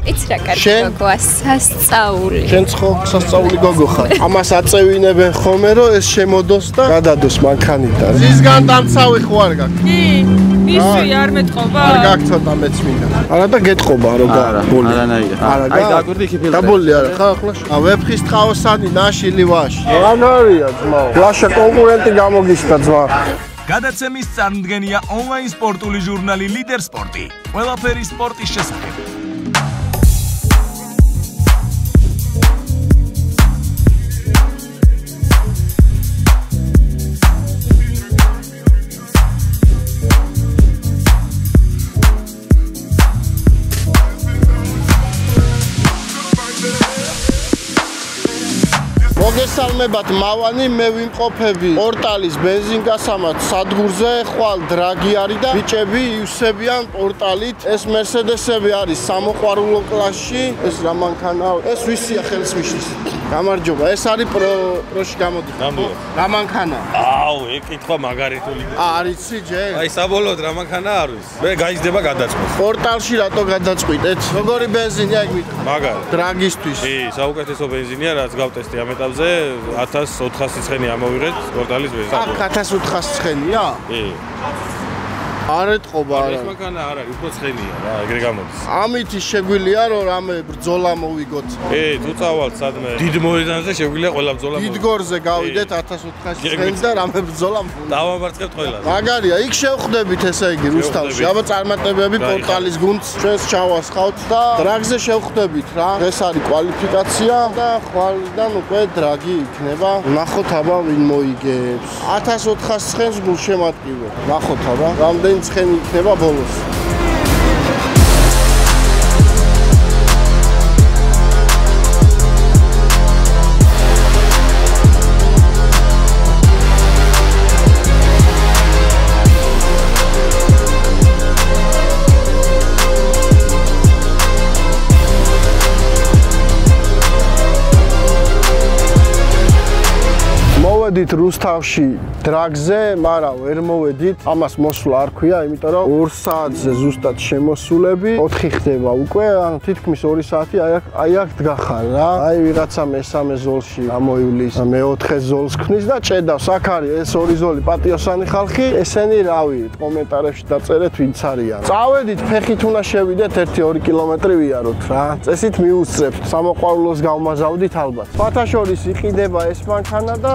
იცი რა კარგი გოგოა, სასწაული. შენ ხო სასწაული გოგო ხარ. ამას აწევინებენ ხოლმე რომ ეს შემოდოს და გადადოს მანქანიდან. ზისგან დამცავი ხო არ გაქვს? კი, ისვი არ მეტყობა? არ გაქვს ცოტა მეც მინდა. არა და გეტყობა რო გაბოლი. არანაირად. აი დაგვირდი იქ ფილტრი. დაბოლი არა ხა ახლა. ვეფხის თხაოსანი ნაშილი ვაში. რანარია ძმაო. ლაშა კონკურენტი გამოგიშთა ძმა. გადაცემის წარმდგენია ონლაინ სპორტული ჟურნალი ლიდერ სპორტი. ყველაფერი სპორტის შესახებ. მოგესალმებათ მავანი, მე ვიმყოფები პორტალის ბენზინგასამაც სადგურზე, ხვალ დრაგი არის და ბიჭები ივსებიან პორტალით. ეს მერსედესები არის სამოყვარულო კლასში, ეს რა მანქანაა? ეს ვისია ხელს მიშლის? გამარჯობა, ეს არის პროში გამოდის. რა მანქანაა? აუ, ეკითხვა მაგარიტული. არიცი ჯერ? აი, საბოლოოდ რა მანქანა არის? მე გაიზრდება გადაწყვეტ. პორტალში რატო გადაწყვიტეთ? როგორი ბენზინია ეგ მითხრა? მაგარი. დრაგისთვის. კი, საუკეთესო ბენზინია, რაც გავტესტე ამ ეტაპზე, 1400 ცხენი ამოვიღეთ პორტალის ბენზინი. აქ 1400 ცხენია? კი. არ ეთყობა არა. ეს მანქანა არ არის, უფრო ცხენია რა, ეგრე გამოდის. ამით შეგვიძლია რომ რამე ბრძოლა მოვიგოთ. კი, თუ წავალთ სადმე დიდ მოედანზე შეგვიძლია ყველა ბრძოლა მოვიგოთ. დიდ გორზე გავიდეთ 1400 ცხენი და რამე ბრძოლა მოვიგოთ. დავამარცხებთ ყველას. მაგარია, იქ შევხვდებით ესე იგი რუსთავში. აბა წარმატებები პორტალის გუნდს ჩვენს ჩავასხავთ და დრაგზე შევხვდებით რა. ეს არის კვალიფიკაცია და ხვალიდან უკვე დრაგი იქნება. ნახოთ აბა ვინ მოიგებს. 1400 ცხენს გულშემატკივრო. ნახოთ აბა რამდენი ცხენი იქნება ბოლოს. მოვედით რუსთავში დრაგზე, მაგრამ ვერ მოვედით. ამას მოსვლა არ ქვია, იმიტომ რომ 2 საათზე ზუსტად შემოსულები. 4 ხდება უკვე, ანუ თითქმის 2 საათი აი აქ დგახარ რა. აი ვიღაცა მესამე ზოლში ამოივლის, მეოთხე ზოლს ქმნის და ჭედავს. აქ არის ეს 2 ზოლი პატიოსანი ხალხი. ესენი რავი, კომენტარებში დაწერეთ ვინც არიან. წავედით, ფეხით უნდა შევიდეთ 1-2 კილომეტრი ვიაროთ რა. წესით მიუსწრებთ. სამოყვარულოს გავმაზავდით ალბათ. ფათაშორის იყიდება ეს მანქანა და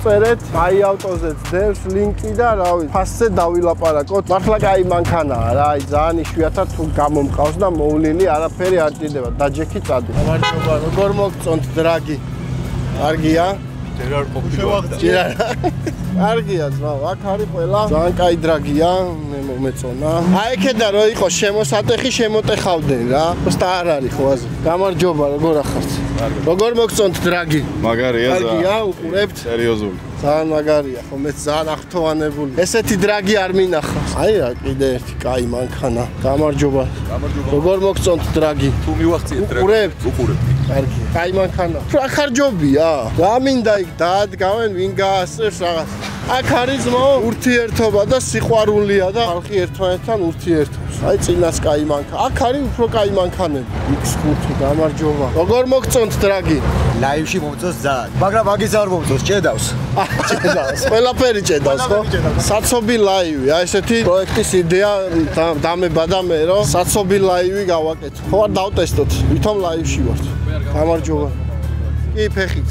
წერეთ აი ავტოზე ძევს ლინკი და რავი ფასზე დავილაპარაკოთ. მართლა კაი მანქანაა რა, აი ძალიან იშვიათად თუ გამომყავს და მოვლილი არაფერი არ ჭირდება. დაჯექი წადი. გამარჯობა, როგორ მოგწონთ დრაგი? კარგია? ჯერ არ ყოფილი. ჯერ კარგია ძმაო, აქ არის ყველა. ძალიან კაი დრაგია, მე მომეწონა. აი ეკედა რო იყო შემოსატეხი, შემოტეხავდნენ რა. უბრალოდ არ არის ხო აზრი. გამარჯობა, როგორ ახართ? როგორ მოგწონთ დრაგი? მაგარია ზა. კარგია, უყურებთ? სერიოზული. ძალიან მაგარია, ხო მეც ძალიან აღთოვანებული. ესეთი დრაგი არ მინახავს. აი რა, კიდე ერთი კაი მანქანა. გამარჯობა. გამარჯობა. როგორ მოგწონთ დრაგი? თუ მივახციეთ დრაგი. უყურებთ? უყურებთ. კარგია. კაი მანქანა. რა ხარჯობია? რა მინდა იქ დაადგავენ, ვინ გაასწრებს რაღაც. აქ არის ძმაო ურთიერთობა და სიყვარულია და ხალხი ერთმანეთთან ურთიერთობს. აი წინას კაი მანქანა. აქ არის უფრო კაი მანქანები. X5 გამარჯობა. როგორ მოგწონთ დრაგი? ლაივში მომწონს ძალიან. მაგრამ მაგის არ მომწონს, ჭედავს. ჭედავს. ყველაფერი ჭედავს, ხო? საცობი ლაივი. აი ესეთი პროექტის იდეა დამება და მე რომ საცობი ლაივი გავაკეთო. ხო არ დავტესტოთ. ვითომ ლაივში ვართ. გამარჯობა. კი ფეხით.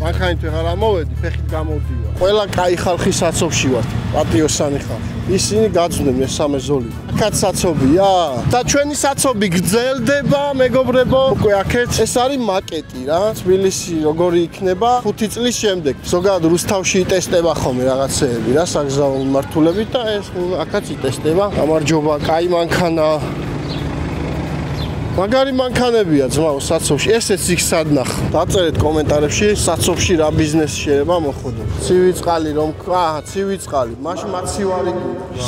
მანქანით ვეღარ ამოვედი, ფეხით გამოვდივა. ყველა კაი ხალხი საცობში ვართ. პატიოსანი ხალხი. ისინი გაძვდნენ მესამე ზოლი. აქაც საცობია და ჩვენი საცობი გრძელდება, მეგობრებო. უკვე აქეთ ეს არის მაკეტი რა. თბილისი როგორი იქნება 5 წლის შემდეგ. ზოგადად რუსთავში იტესტება ხოლმე რაღაცეები რა, საგზაო მიმართულებით და ეს აქაც იტესტება. გამარჯობა, კაი მანქანა. მაგარი მანქანებია ძმაო საცობში. ესეც იქ სადნახ. დაწერეთ კომენტარებში საცობში რა ბიზნესი შეიძლება მოხდო. ცივი წყალი რომ აა ცივი წყალი. მაშინ მაცივარი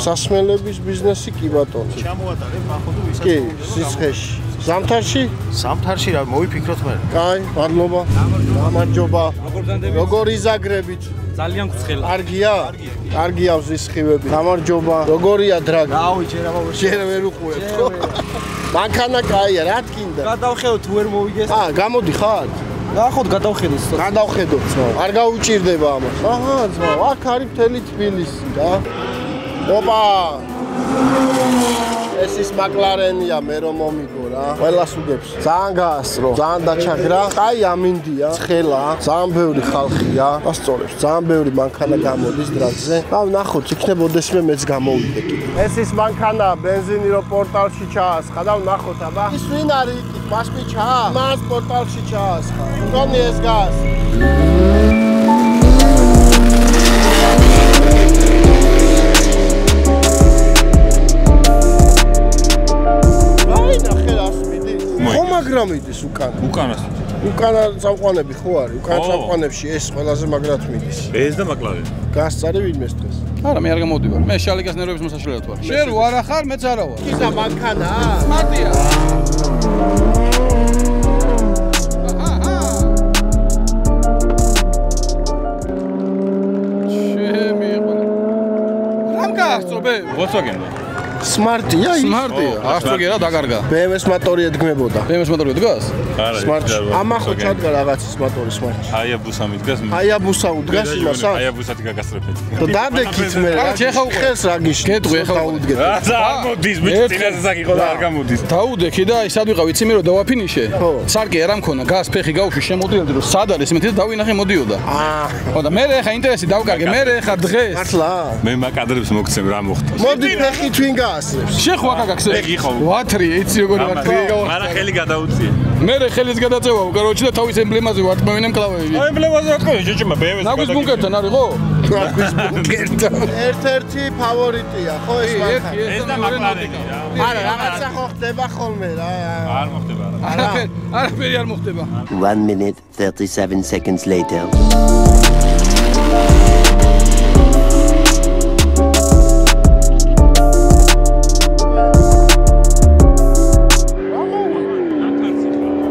სასმელების ბიზნესი კი ბატონო. ჩამოატარებ ნახოთ ვისაც. კი, სიცხეში. ზამთარში? ზამთარში რა მოვიფიქროთ მე. კაი, მადლობა. გამარჯობა. როგორ იზაგრებით? ძალიან გცხელა. კარგია? კარგია ვზის ხივები. გამარჯობა. როგორია დრაგი? რავი, ჯერ ვერ უყურებთ ხო? მანქანა კაია, რა თქინდა? გადავხედოთ თუ ვერ მოვიგეს. გამოდი ხარ? ნახოთ გადავხედოთ. გადავხედოთ ძმა. არ გაუჭირდება ამას. აჰა ძმა, აქ არის მთელი თბილისი რა. ოპა. ეს ის McLaren-ია, მე რომ მომიგო რა. ყველას უგებს. ძალიან გაასწრო, ძალიან დაჩაგრა. აი ამინდია, ცხელა, ძალიან ბევრი ხალხია. ასწორებს, ძალიან ბევრი მანქანა გამოდის დრაგზე. ნახოთ, იქნებოდესმე მეც გამოვიდე კიდე. ეს ის მანქანა ბენზინი რო პორტალში ჩაასხა და ნახოთ აბა. ის ვინ არის იქ? მასპიჩა? მას პორტალში ჩაასხა. მგონი ეს გას. მაგრამ მიდის უკანა წამყვანები ხო არის? უკანა წამყვანებში ეს ყველაზე მაგრად მიდის. ეს და McLaren. გასწარი ვინმეს დღეს? არა, მე არ გამოვდივარ. მე შალიკას ნერვების მოსაშლელად ვარ. შენ რო არა ხარ, მეც არა ვარ. ისა მანქანაა? სმარტია. რამ გაახწობე? Volkswagen-და. სმარტია ის? სმარტია. ახწოგე რა დაკარგა. BMW-ს მოტორი ედგმებოდა. BMW-ს მოტორი დგას? არა, სმარტში. ამახო ჩადგა რაღაცის მოტორი სმარტში. Hayabusa მიდგას. Hayabusa უდგას იმასა? Hayabusa-თ გაგასწრებთ. და დადექით მე რა. ხა უკვე ხელს რა გიშ. გეტყვი ხა დაუდგეთ. არ მოდის, მით წინაზე საკითხო და არ გამოდის. დაუდექი და ის სად ვიყავ, იცი მე რომ დავაფინიშე? სარკე არ ამქონა, გას ფეხი გავუშვი, შემოდიოდი რომ სად არის, მე დავინახე მოდიოდა. ხო და მე ხა ინტერესი დავკარგე, მე ხა დღეს. მართლა? მე მაკადრებს მოგცემ რა მოხდა. მოდი ფეხი თვინ გაასწრებს. შეხო აკაკს. ფეხი ხო? ვათრი, იცი როგორი ვათრი გავა. არა ხელი გადაუწიე. მე ხელის გადაწევა, კაროჩი და თავის ემბლემაზე ვარტყმევინე მკლავები. აი ემბლემაზე ვარტყმევი, შეჭმა BMW-ს. ნაგვის ბუნკერთან არის ხო? ნაგვის ბუნკერთან. ერთ-ერთი ფავორიტია, ხო ეს მანქანა? ეს და McLaren-ი რა. არა, რაღაცა ხო ხდება ხოლმე რა. არ მოხდება რა. არაფერი არ მოხდება. 1 minute 37 seconds later.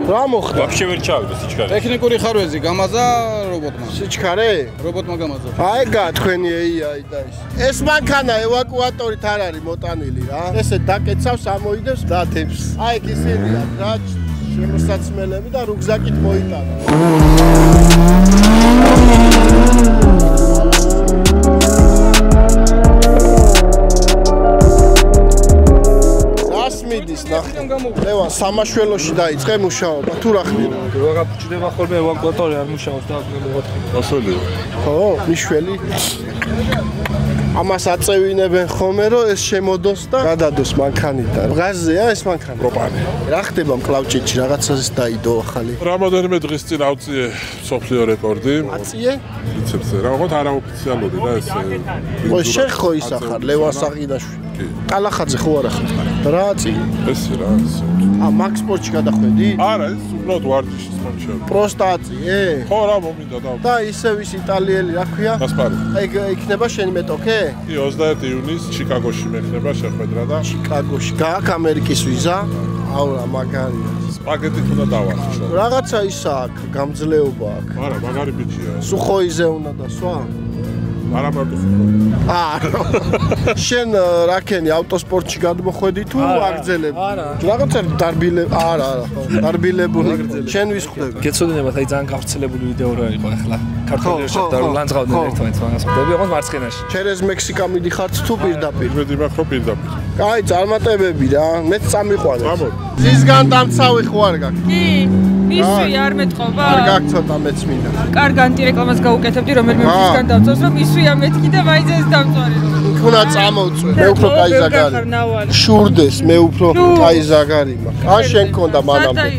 რა მოხდა? ვაფშე ვერ ჩავიდა სიჩქარე. ტექნიკური ხარვეზი გამაზა რობოტმა. სიჩქარე? რობოტმა გამაზა. აი გაათქვენი AI და ეს მანქანა ევაკუატორით არ არის მოტანილი რა. ესე დაკეცავს, ამოიდებს, დათებს. აი ეს ისედია რა შემოსაცმელები და რუგზაკით მოიტანა. მიდის ნახე. ლევან სამაშველოში დაიწყე მუშაობა. თუ რა ხდება? რა გაფუჭდება ხოლმე ევაკუატორი არ მუშაობს და მოხდება. ასოლია. ხო, მიშველი. ამას აწევინებენ ხოლმე რომ ეს შემოდოს და გადადოს მანქანიდან. ღაზზეა ეს მანქანა? პროპანი. რა ხდება მკლავჭიდში რაღაცას დაიდო ახალი? რამოდენიმე დღის წინ ავწიე სოფლიო რეკორდი. აწიე? ბიცეპსზე. რაღაც არაოფიციალური და ეს. ო შენ ხო ისახარ ლევან საყიდაშვილი. კალახაძე ხო არა ხარ? რა აწიე? ეს რა ის. მაქს სპორტში გადახვედი? არა, ეს უბრალოდ ვარჯიშის მომშევი. პროსტა აწიე? ხო რა მომინდა და ისევ ის იტალიელი რა ქვია? გასპარი. აი იქნება შენი მეტოქე? კი 21 იუნის ჩიკაგოში მექნება შეხვედრა და ჩიკაგოში. გააქვს ამერიკის ვიზა? აუ რა მაგარია. სპაგეტით უნდა დავახშო. რაღაცა ისა აქვს, გამძლეობა აქვს. არა, მაგარი ბიჭია. სუხოიზე უნდა დასვა? არა მარტო სუხოიზე. შენ რაკენი ავტოსპორტში გადმოხვედი თუ აგრძელებ? არა. რაღაცა დარბილებ, არა, დარბილებული აგრძელებ. შენ ვის ხვდები? გეცოდინებათ, აი ძალიან გავრცელებული ვიდეო რა იყო ახლა. ქართველებში და ლანძღავდნენ ერთმანეთს მაგას ხვდები, ოღონდ მარცხენაში. ჩერეს მექსიკა მიდიხართ თუ პირდაპირ? იმედი მაქვს რომ პირდაპირ. კაი, წარმატებები რა. მეც წამიყვანე. ზისგან დამცავი ხო არ გაქვს? კი. ისვი არ მეტყობა? არ გაქვს ცოტა მეც მინდა. კარგ ანტირეკლამას გაუკეთებდი, რომელიმე ზისგან დავწავს, რომ ისვი ამეთქი და მაინც ეს დამწვარი. უნდა წამოვწვე. მე უფრო კაი ზაგარი. შურდეს, მე უფრო კაი ზაგარი მაქვს. ან შენ გქონდა მანამდე.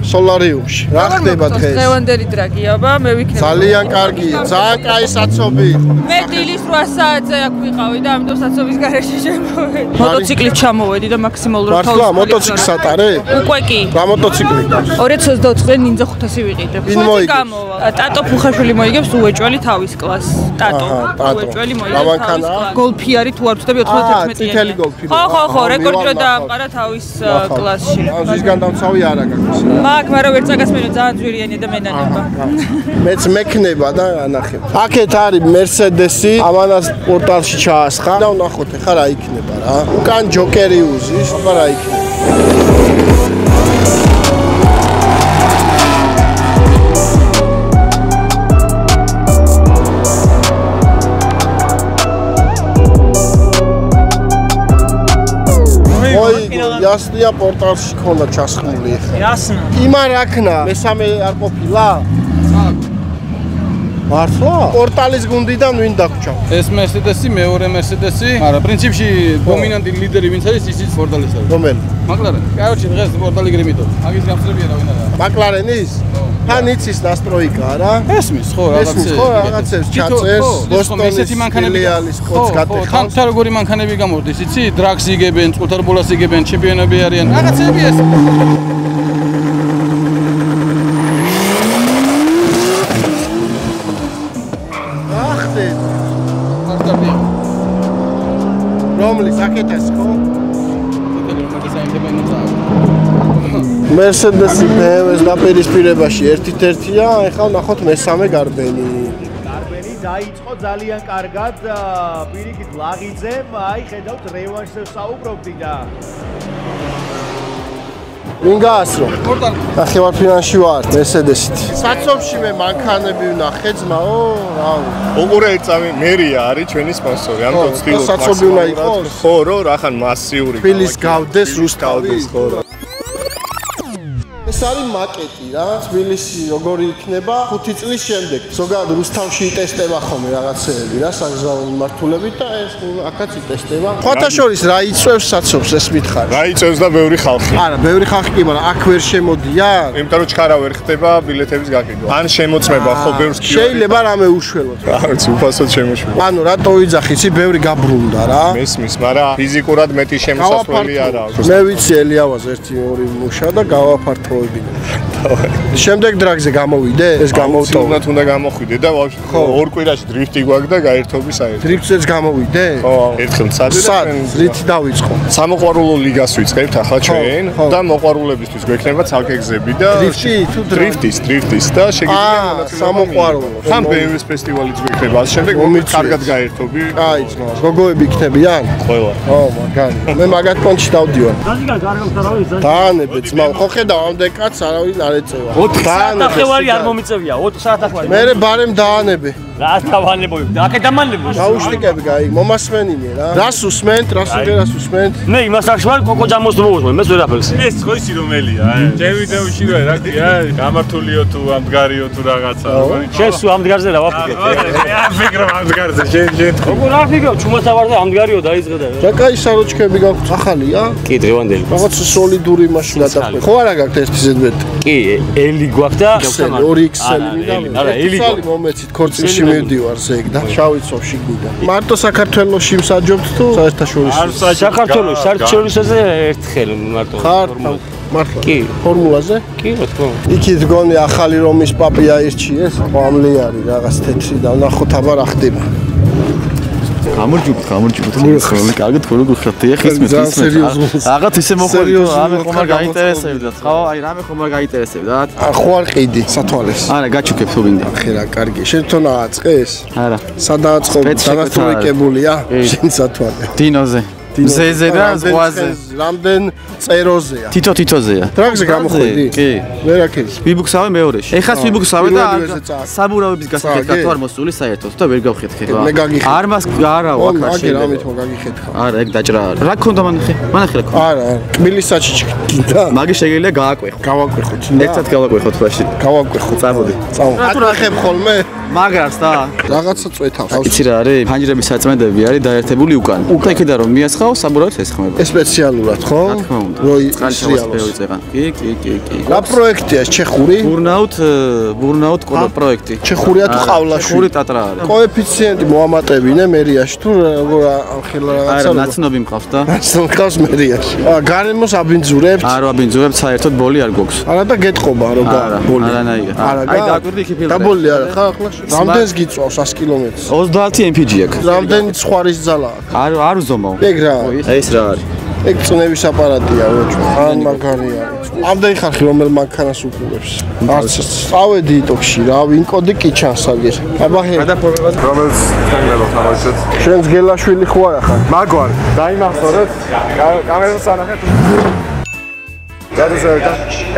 სოლარიუმში. რა ხდება დღეს? დღევანდელი დრაგია, აბა, მე ვიქნები. ძალიან კარგია, ძალიან კაი საცობი. მე დილის 8 საათზე აქ ვიყავი და ამიტომ საცობის გარეშე შემოვედი. მოტოციკლით ჩამოვედი და მაქსიმალურად თავს. მართლა მოტოციკლს ატარე? უკვე კი. რა მოტოციკლი გავს? 2024-წლიდან ნინძა 500 ვიყიდებ. ხუთი გამოვა. ტატო ფუხაშვილი მოიგებს უეჭველი თავის კლასს. ტატო. უეჭველი მოიგებს თავის კლასს. გოლფი არის თუ არ ვწდები 91-იანი. წითელი გოლფი. ხო, რეკორდი რო დაამყარა თავის კლასში. ზისგან დამცავი არა გაქვს. მაგ, მაგრამ ვერ წაგასმენო ძალიან ძვირიანი და მენანება. მეც მექნება და ანახებ. აქეთ არის Mercedes-ი, ამანას პორტალში ჩაასხა და ვნახოთ ახლა რა იქნება რა. უკან ჯოკერი უზის, აბა რა იქნება. Ясния პორტალში ქონდა ჩასხმული ხა. Ясно. იმან რაქნა, მესამე არ ყოფილა? მართლა? პორტალის გუნდიდან ვინ დაგჭა? ეს Mercedes-ი, მეორე Mercedes-ი. არა, პრინციპში დომინანტი ლიდერი ვინც არის, ისიც პორტალის არის. რომელი? McLaren. Короче, დღეს პორტალი გრიმიტო. მაგის გამწრებია რა ვინ არა. McLaren-ის? თან იცის ნასტროიკა რა? ესმის, ხო, რაღაცებს ჩაწერს. ბოსტონის ფილიალის კოდს გატეხავს. თან როგორი მანქანები გამორდის, იცი? დრაგს იგებენ, წყვილთარ ბოლას იგებენ, ჩემპიონები არიან. რაღაცები ეს. რომლის აკეთეს ხო? Mercedes-ი BMW-ს დაპირისპირებაში ერთ-ერთია, ეხლა ნახოთ მესამე გარბენი. გარბენი დაიწყო ძალიან კარგად, პირიქით ლაღიძემ, აი ხედავთ რევანშზე საუბრობდი და ვინ გაასრო? ნახევარფინალში ვარ Mercedes-ით. საცობში მე მანქანები ვნახე ძმაო, რავი. უყურე ეწავი მერია არის ჩვენი სპონსორი, ამიტომ ვცდილობ საცობი უნდა იყოს. ხო, რო რახან მასიური. ფილის გავდეს რუსთავის ხო. ეს არის მაკეტი რა, თბილისი როგორი იქნება 5 წლის შემდეგ. ზოგადად რუსთავში იტესტება ხოლმე რაღაცეები რა, საგზაო მიმართულებით და ეს აქაც იტესტება. ხოთაშორის რა იწევს საცობს ეს მითხარი? რა იწევს და ბევრი ხალხი. არა, ბევრი ხალხი კი, მაგრამ აქ ვერ შემოდიან. იმიტომ რომ ჩქარა ვერ ხდება ბილეთების გაკიდვა. ან შემოწმება ხო ბევრს კი. შეიძლება რამე უშველოთ. რა ვიცი, უფასოდ შემოშვა. ანუ რატო ვიძახი, იცი, ბევრი გაბრუნდა რა. მესმის, მაგრამ ფიზიკურად მეტი შემოსასვლელი არა აქვს. მე ვიცი ელიავას 1-2 მუშა და გავაფართო შემდეგ დრაგზე გამოვიდე? ეს გამოვტოვე. უნდა გამოხვიდე და ორ კვირაში დრიფტი გვაქვს და გაერთობის საერთოდ. დრიფტზეც გამოვიდე? ხო, ერთხელ მცადე და რითი დავიწყო? სამოყვარულო ლიგას ვიწყებთ ახლა ჩვენ და მოყვარულებისთვის გვექნება ცალკე გზები და დრიფტის და შეგიძლია მონაწილეობა. სამოყვარულო. თან BMW-ს ფესტივალიც გვექნება, ამ შემდეგ კარგად გაერთობი. აი, ძმა, გოგოები იქნებიან? ყველა. ო, მაგარი. მე მაგათ პონჩი დავდივარ. დაზიგან გარეგანს რა ვიცი? დაანებე, ძმა, ხო ხედავ ამდენ კაცს არავინ არ ეწევა. 4 საათახევარი არ მომიწევია, 4 საათახევარი. მე ბარემ დაანებე. რა დავანებო? აკე დამანებო. გაუშტიკები გაიგ, მომასმენინე რა. რას უსმენთ, რას უსმენთ? მე იმას არ შევარ, კოკო ჯამოს მოვუსმენ, მე ვერაფერს. ეს ხო ისი რომელია? ჩემი დევში რა ქვია? გამართულიო თუ ამდგარიო თუ რაღაცა. შენ სულ ამდგარზე რა ვაფიქრე? არ ფიქრობ ამდგარზე, შენ ხო. როგორ არ ფიქრობ, ჩუმაცა ვარ და ამდგარიო დაიწყე და. რა კაი საროჩქები გაქვთ? ახალია? კი, დღევანდელი. რაღაც სოლიდური მაშინ გადახვიდე. ხო არა გაქვთ ეს ზედმეტი? კი, ელი გვაქვს და 2XL-ი მინდა. არა, ელი გვაქვს. მომეცით ქორწილში მივდივარ ზეგ და შავიცოვში გვიდა. მარტო საქართველოში მსაჯობთ თუ საერთაშორისო? საქართველოს საერთაშორისოზე ერთხელ მარტო. მართლა? კი. ფორმულაზე? კი, რა თქმა უნდა. იქით გონი ახალი რომის პაპი აირჩიეს, ყამლი არის რაღაც თეთრი და ნახოთ აბა რა ხდება. გამარჯობთ. კარგად ხო როგორ ხართ? ეხის მე. რაღაც ისე მოხდა, რამე ხომ არ გაინტერესებდა. ხო, აი რამე ხომ არ გაინტერესებდა. ხო არ ყიდი სათვალეს. არა, გაჩუქებ თუ გინდა. ხე რა, კარგი. შენ თონა აწყეს? არა. სადაა წყობი? დანასტროიკებულია? შენ სათვალე. დინოზე. ზეზე და ზღვაზე. რამდენ წეროზეა? თითო-თითოზეა. დრაგზე გამოხვედი? კი. ვერაქეს. ვიბუქსავე მეორეში. ეხლა ვიბუქსავე და საბურავების გასაკეთებლად თუ არ მოსული საერთოდ და ვერ გავხეთქე. მე გაგიხეთქე. არ მას არაო აქ არ შეიძლება. ამით მო გაგიხეთქა. არა, ეგ დაჭრა არა. რა გქონდა მანახე? მანახე რა გქონდა? არა, კბილისაჩი ჩქიდა. მაგის შეგიძლია გააკვეხო. გავაკვეხოთ. ერთად გავაკვეხოთ მაშინ. გავაკვეხოთ. წამოდი. ატვახებ ხოლმე? მაგრას და რაღაცა წვეთავს. იცი რა არის? ფანჯრების საწმენდები არის დაერთებული უკან. უკან იქიდან რომ მიასხავ, საბურავად ესხმება. ეს სპეციალურად, ხო? რა თქმა უნდა. როი კი. რა პროექტია ჩეხური? ბურნაუტ კოდა პროექტი. ჩეხურია თუ ყავლაში? ჩეხური ტატრა არის. კოეფიციენტი მოამატებინე მერიაში თუ როგორ ახლა რაღაცა? არა, ნაცნობი მყავს და. ნაცნობი მყავს მერიაში. გარემოს აბინძურებთ? არა, აბინძურებთ, საერთოდ ბოლი არ გვაქვს. არა და გეტყობა რომ ბოლი. არანაირად. აი დააკვირდი იქ ფილტრები. და ბოლი არა, ხა ახლა? რამდენს გიწვავს 100 კილომეტრს? 30 MPG აქვს. რამდენი ცხარის ძალა აქვს? არ უზომავ. ეგ რა? ეს რა არის? ეგ წნევის აპარატია როჭო. ან მაგარი არის. ამდენი ხალხი რომელ მანქანას უყურებს? არც წავედი იტოქში რა, ვინ კოდი კი ჩანს აგერ. აბა ჰე. რომელს თემელო თამაშობთ? შენს გელაშვილი ხო არა ხარ? მაგვარ, დაიმახსოვრეთ. კამერას ანახეთ. გადასავიდა.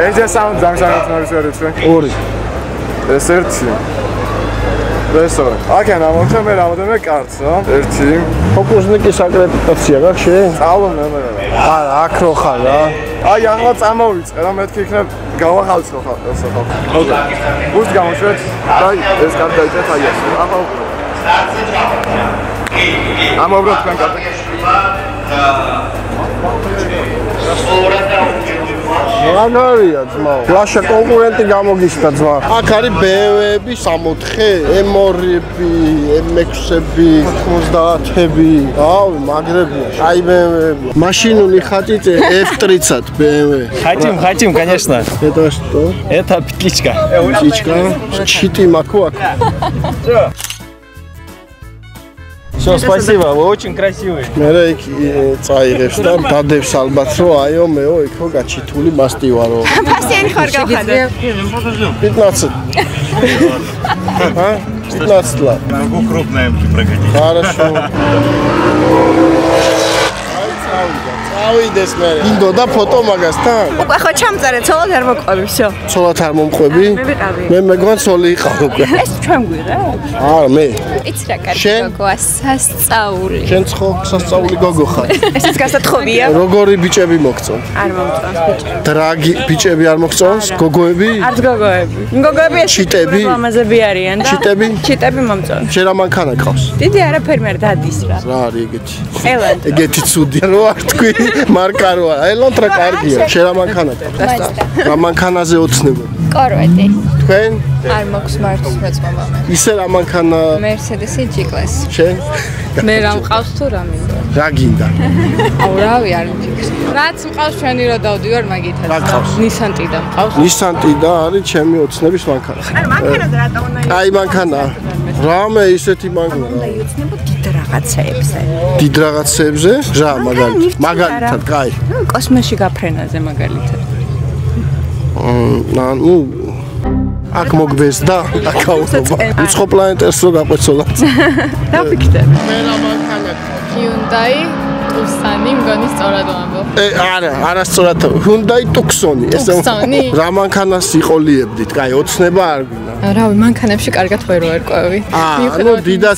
ეს საუნდ ზანგსანათმარის ვერიცი. ორი. ეს ერთი. ეს ორი. აქან ამოხდა მე რამოდენმე კარტს, რა? ერთი. ფოკუსნიკის აკრედიტაცია გაქვს შენ? სწავლობ მე. არა, აქ რო ხარ რა. აი, ახლა წამოვიწყე რა, მეთქი იქნებ გავახალწო ხალხს. ოკეი. გუშ გამოშვეთ. აი, ეს კარტი დაიჭერთ აი ასე. ახლა უკვე. ამობროთ თქვენ კარტი. მაგარია ძმა. ლაშა კონკურენტი გამოგიშთა ძმა. აქ არის BMW 64, M2-ები, M6-ები, 90-ები. აუ, მაგრებია. აი BMW-ები. Машину хотите F30 BMW? Хотим, конечно. Это что? Это петличка. Петличка. Щиты макуак. Все, спасибо, вы очень красивый. მე იქ წაიღებს და დადებს ალბათ რომ აიო მეო იქო გაჩითული მასტი ვარო. Пассиен ხარ გავხადე. 15. А? 15 ла. Могу крупные прокатить. Хорошо. ავიდეს მე. ინდო და ფოტო მაგასთან. უკვე ხო ჩამწერე, ცოლად არ მოყვები, всё. ცოლად არ მომყვები? მე ვიყავი. მე მეგონა ცოლი იყავ უკვე. ეს ჩვენ გვიღე? არა, მე. იცი რა კარგი გოგოა, სასწაული. შენ სასწაული გოგო ხარ. ესეც გასათხოვია? როგორი ბიჭები მოგწონ? არ მომწონს ბიჭები. დრაგი ბიჭები არ მოგწონს? გოგოები? არც გოგოები. გოგოები ეს ჩიტები? ლამაზები არიან და ჩიტები? ჩიტები მომწონს. შენ რა მანქანა ყავს? დიდი არაფერი მე დადის რა. რა არის ეგეთი? ელანდრო. ეგეთი ცუდი რო არ თქვი მარკა რო არა. ელანდრო კარგია. შენ რა მანქანა ყავს? რა მანქანაზე ოცნება? კორვეტი. თქვენ? არ მაქვს მართვის მეწმობა მე. ისე რა მანქანა? Mercedes-ი G-Class. შენ? მე რა მყავს თუ რა მინდა? რა გინდა? აუ რავი არ მფიქრს. რაც მყავს ჩვენი რა დავდივარ მაგითაც. რა ყავს? Nissan-ი და მყავს. Nissan-ი და არის ჩემი ოცნების მანქანა. არ მანქანაზე რატო უნდა იყოს? აი მანქანა. რამე ისეთი მანქანა. უნდა იცნებო დიდ რაღაცეებზე. დიდ რაღაცეებზე? რა მაგალითად, კაი. კოსმოსში გაფრენაზე მაგალითად. ნუ აქ მოგბეს და აკაუნტობა. უცხო პლანეტას რო გაყვეცოლად. დაფიქრე. მე რა მანქანა? Hyundai Tucsoni მგონი სწორად ვამბობ. არასწორად. Hyundai Tucsoni. Tucsoni. რა მანქანას იყოლიებდით? კაი, ოცნება არ გვინდა. რავი, მანქანებში კარგად ვერ ვერკვევი. ნუ დიდად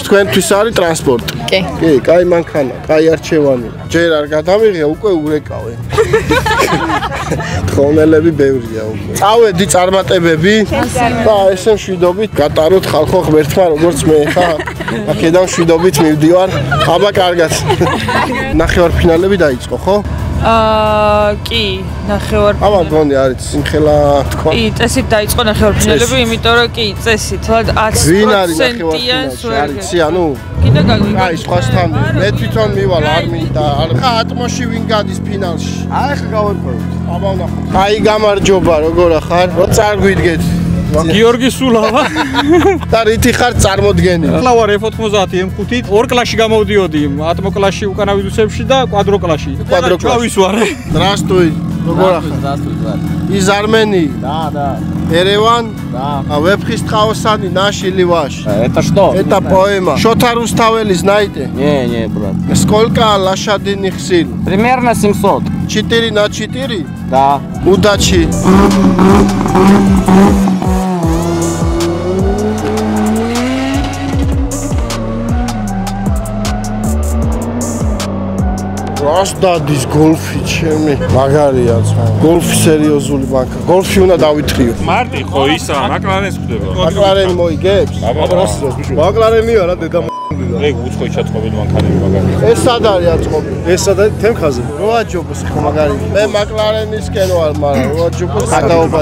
თქვენთვის არის ტრანსპორტი. კი. კი, კაი მანქანა, კაი არჩევანი. ჯერ არ გადამიღია, უკვე ურეკავე. თხოვნელები ბევრია უკვე. წავედი წარმატებები და ესე მშვიდობით გატაროთ ხალხო ღმერთმა როგორც მე ხა. აქედან მშვიდობით მივდივარ. აბა კარგად. ნახევარფინალები დაიწყო, ხო? კი, ნახევარ. აბა გონი არის სიმხელა თქვა. კი, წესით დაიწყო ნახევარფინალები, იმიტომ რომ კი, წესით, 10%-იან ვინ არის ნახევარფინალში? არის, ანუ კიდე გაგვიგო. აი, სხვასთან მე თვითონ მივალ არ მინდა. ხა ატმოში ვინ გადის ფინალში? აი, ხა გავერკვევთ. აბა ვნახოთ. აი, გამარჯობა, როგორ ახარ? რო წარგვიდგეთ. გიორგი სულავა და რითი ხარ წარმოდგენილი? ახლა ვარ F90 M5-ით, 2 კლასში გამოვდიოდი, ატმო კლასში უკანა ვიდუსებში და კვადრო კლასში. კვადრო კლასში. ჩავისვარე. Здравствуй. როგორ ახარ? Здравствуй. Из Армении? Да. Ереван? Да. А Вепхистхаосани наш или ваш? Это что? Это поэма. Шота Руставели знаете? Не, брат. Сколько лошадиных сил? Примерно 700. 4 на 4? Да. Удачи. დადის გოლფი ჩემი მაგარია ძმა გოლფი სერიოზული მანქანა გოლფი უნდა დავითრიო მარტი ხო ისა მაკლარენს ხვდება მაკლარენი მოიგებს მაკლარენია რა დედა მე უცხოი ჩაწყობილი მანქანები მაგარია ეს სად არის აწყობილი ეს სადა თემხაზე როაჯობოს ხო მაგარი მე მაკლარენისკენ ვარ მაგრამ როაჯობოს გადაობა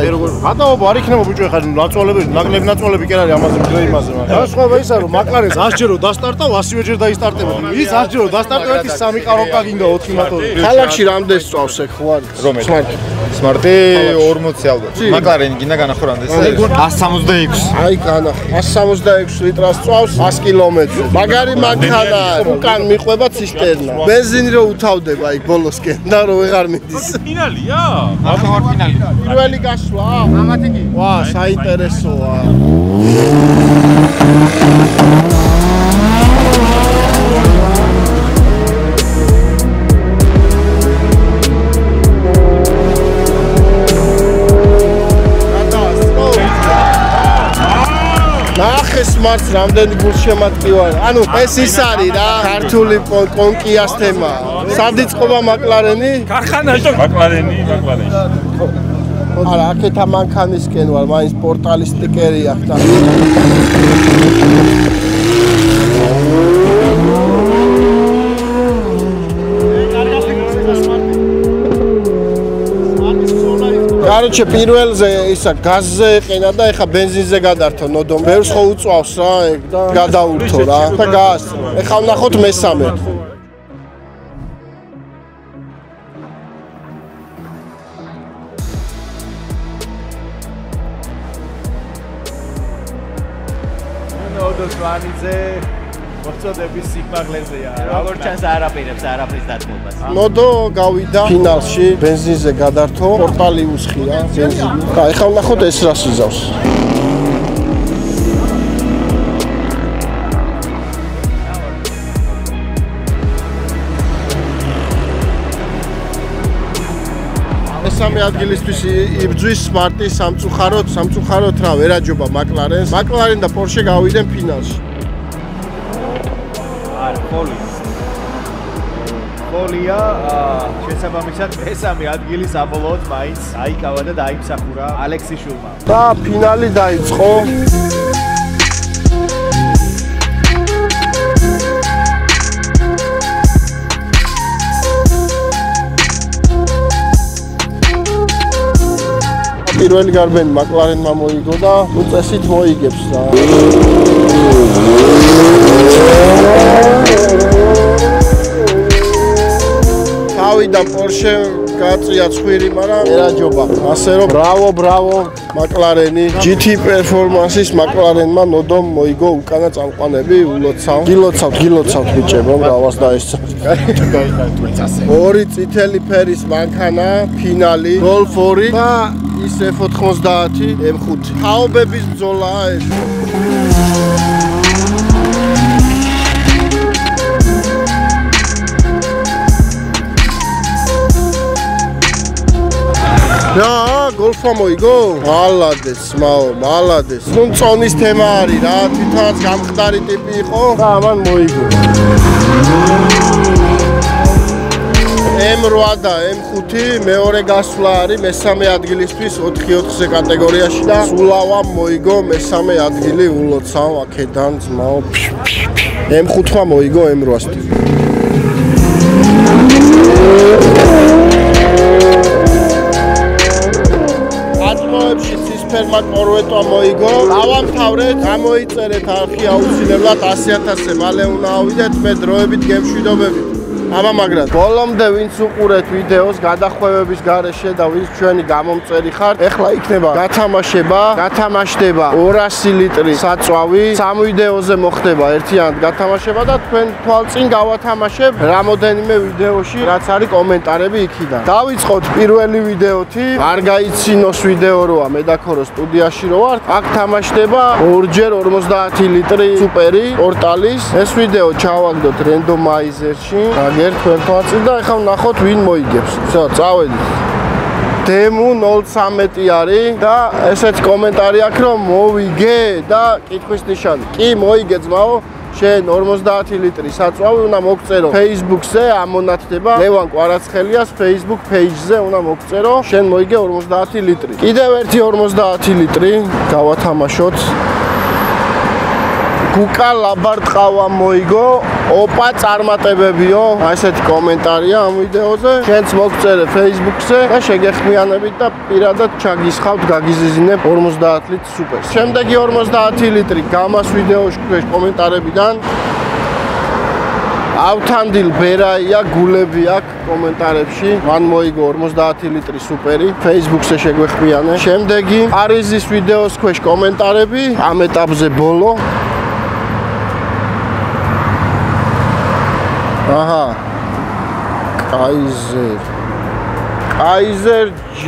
გადაობა არ იქნება ბიჭო ხარ ნაწოლები ნაკლები ნაწოლები კი არის ამაზე მიდრე იმაზე მაგრამ განსხვავება ისა რომ მაკლარენს 100 ჯერო დასტარტავ 100 ჯერ დაისტარტება ის 100 ჯერო დასტარტავ ერთი სამი კაროკა გინდა 4 მოტორი ქალაქში რამდენს წავს ეგ ხო არის რომელი სმარტი 40 ალბათ მაკლარენი გინდა განახორანდეს 166 აი განახ 166 ლიტრას წავს 100 კილომეტრზე მაგარი მანქანა უკან მიყვება ცისტერნა ბენზინი რო უთავდება აი ბოლოსკენ და რო ვეღარ მიდის ფინალია ნახევარ ფინალი პირველი გასვლა ამათი კი ვა საინტერესოა ეს მარს რამდენი გულშემატკივარი. ანუ ეს ის არის რა, ქართული კონკიას თემა. სად იწყობა მაკლარენი? ქარხანაში მაკლარენი. არა, აქეთ ამანქანისკენ ვარ, მაინც პორტალის სტიკერი აქვს და Короче, პირველზე ისა გაზზე ეყენა და ეხა ბენზინზე გადართო ნოდომ. ბევრს ხო უწვავს რა, ეგ და გადაურთო რა და გაასწრო. ეხა ვნახოთ მესამე. ნოდო სვანიძე მოწოდების სიგმაღლეზეა. როგორ ჩანს არაპირებს არაფრის დათმობას. ნოდო გავიდა ფინალში, ბენზინზე გადართო, პორტალი უსხია, ბენზინი. და ეხლა ვნახოთ ეს რას იზავს. მესამე ადგილისთვის იბრძვის Smart-ი სამწუხაროდ რა ვერაჯობა მაკლარენს. მაკლარენ და Porsche გავიდნენ ფინალში. პოლია შესაბამისად მესამე ადგილი საბოლოოდ მაინც აიკავა და დაიმსახურა ალექსიშვილმა. და ფინალი დაიწყო. პირველი გარბენი მაკლარენმა მოიგო და უწესით მოიგებს რა. თავიდან Porsche გაწია ცხვირი, მაგრამ ერაჯობა. ასე რომ ბრავო მაკლარენი. GT Performance-ის მაკლარენმა ნოდომ მოიგო უკანა წამყვანები ულოცავ. გილოცავთ ბიჭებო, რავას დაესწრა. ორი წითელი ფერის მანქანა, ფინალი, Golf 2 და ის F90 M5. თაობების ბრძოლაა ეს. რა, გოლფა მოიგო? მალადეს, მალადეს. ნუ წონის თემა არის რა, თვითონაც გამხდარი ტიპი იყო და ამან მოიგო. M8 და M5 მეორე გასვლა არის მესამე ადგილისთვის 4-4-ზე კატეგორიაში და სულავამ მოიგო მესამე ადგილი ულოცავ აქედან ძმაო. M5-მა მოიგო M8-ს. აწმოებში ცისფერმა კორვეტვა მოიგო. დავამთავრეთ, გამოიწერეთ არხი აუცილებლად 100.000-ზე მალე უნდა ავიდეთ მე დროებით გემშვიდობებით. აბა მაგრამ ბოლომდე ვინც უყურეთ ვიდეოს გადახვევების გარეშე და ვინც ჩვენი გამომწერი ხართ, ეხლა იქნება გათამაშდება 200 ლიტრი საწვავი, 3 ვიდეოზე მოხდება ერთიანად გათამაშება და თქვენ თვალწინ გავათამაშებ რამოდენიმე ვიდეოში, რაც არის კომენტარები იქიდან. დავიწყოთ პირველი ვიდეოთი, არ გაიცინოს ვიდეო როა მე და ქორო სტუდიაში რო ვართ, აქ თამაშდება 2ჯერ 50 ლიტრი სუპერი პორტალის. ეს ვიდეო ჩავაგდოთ რენდომაიზერში. ერთგვარ თვალწინ და ეხლა ვნახოთ ვინ მოიგებს. всё, წავედით. დემუ 013 არის და ესეც კომენტარი აქვს რომ მოვიგე და კითხვის ნიშანი. კი მოიგე ძმაო, შენ 50 ლიტრი საწვავი უნდა მოგწერო Facebook-ზე, ამონათდება ლევან კვარაცხელიას Facebook page-ზე უნდა მოგწერო, შენ მოიგე 50 ლიტრი. კიდევ ერთი 50 ლიტრი გავათამაშოთ. გუკა ლაბარტყავა მოიგო, ოპა წარმატებებიო. ესეთი კომენტარია ამ ვიდეოზე. შენც მოგწერე Facebook-ზე და შეგეხმიანებით და პირადად ჩაგისხავთ, გაგიზიზინებ 50 ლიტრი სუპერს. შემდეგი 50 ლიტრი გამას ვიდეოში ქვეშ კომენტარებიდან. ავთანდილ ბერაია, გულები აქვს კომენტარებში. მან მოიგო 50 ლიტრი სუპერი, Facebook-ზე შეგვეხმიანე. შემდეგი პარიზის ვიდეოს ქვეშ კომენტარები, ამ ეტაპზე ბოლო. აჰა. Kaiser G,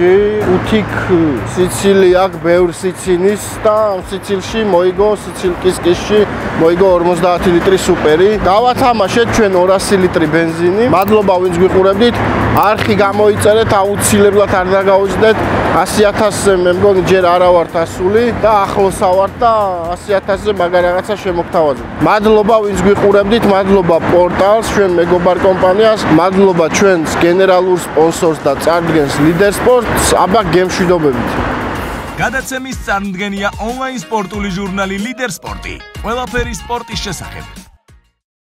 5 სიცილი აქვს, ბევრ სიცინის და ამ სიცილში მოიგო სიცილკისკისში მოიგო 50 ლიტრი სუპერი. გავათამაშეთ ჩვენ 200 ლიტრი ბენზინი. მადლობა ვინც გვიყურებდით. არხი გამოიწერეთ, აუცილებლად არ დაგაუჯდეთ. 100.000-ზე მე მგონი ჯერ არა ვართ ასული და ახლოს ავართ და 100.000-ზე მაგარ რაღაცა შემოგთავაზეთ. მადლობა ვინც გვიყურებდით, მადლობა პორტალს, ჩვენ მეგობარ კომპანიას, მადლობა ჩვენს გენერალურ სპონსორს და წარდგენს ლიდერ სპორტს, აბა გემშვიდობებით. გადაცემის წარმდგენია ონლაინ სპორტული ჟურნალი ლიდერ სპორტი. ყველაფერი სპორტის შესახებ.